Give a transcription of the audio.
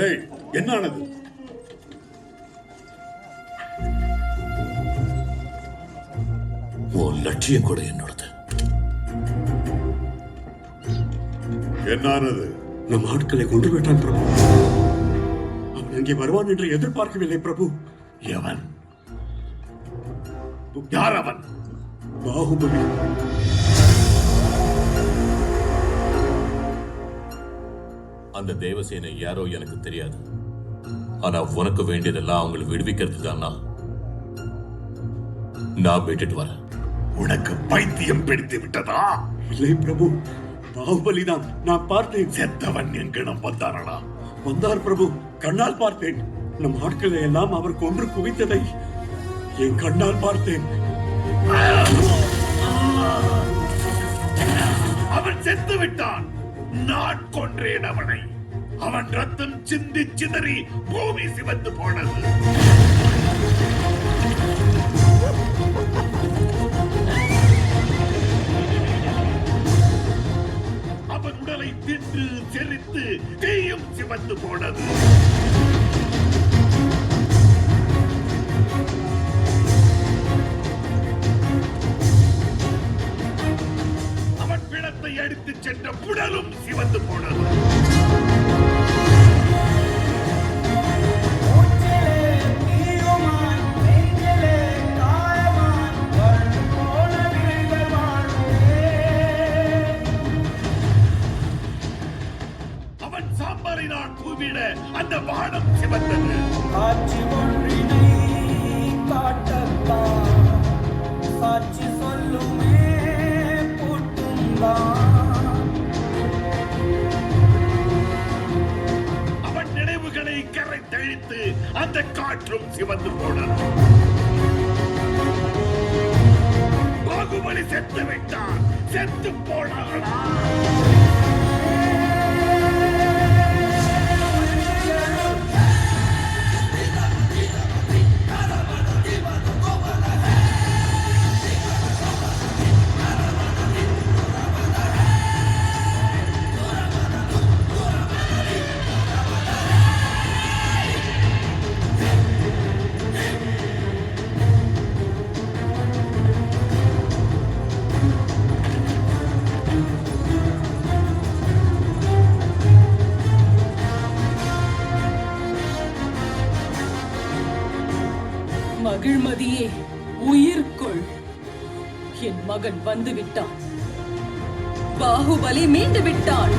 ஏய், என்னானது? உன் லட்சியம் கூட என்னோடது. என்னானது? நம் ஆட்களை கொண்டு விட்டான் பிரபு. அவன் இங்கே வருவான் என்று எதிர்பார்க்கவில்லை பிரபு. எவன்? யார் அவன்? பாகுபலி. அந்த தேவசேனை யாரோ எனக்கு தெரியாது. ஆனா உனக்கு வேண்டியதெல்லாம் அவங்களை விடுவிக்கிறது தான். நான் விட்டுட்டு வரேன். உனக்கு பைத்தியம் பிடித்து விட்டதா? இல்லை பிரபு, பாகுபலிதான். நான் பார்த்தேன். செத்தவன் எங்கனம் வந்தாரா? வந்தார் பிரபு, கண்ணால் பார்த்தேன். நம் ஆட்களை எல்லாம் அவர் கொன்று குவித்ததை என் கண்ணால் பார்த்தேன். அவன் செத்து விட்டான். நான் கொன்றேன் அவனை. அவன் ரத்தம் சிந்தி சிதறி பூமி சிவந்து போனது. அவன் உடலை தின்று செரித்து தீயும் சிவந்து போனது. அவன் பிணத்தை அடித்து சென்ற புடலும் சிவந்து போனது. அவன் சாம்பரினால் பூவிட அந்த வானம் சிவந்தது. காட்சி ஒன்றினை காட்டத்தான் சாட்சி சொல்லுமே பூட்டும்தான். அவன் நினைவுகளை கரை தெளித்து அந்த காற்றும் சிவந்து போனது. பாகுபலி செத்து விட்டான். செத்து போனார்களா? மகிழ்மதியே, உயிர்கொள். என் மகன் வந்து விட்டான். பாகுபலி மீண்டு விட்டான்.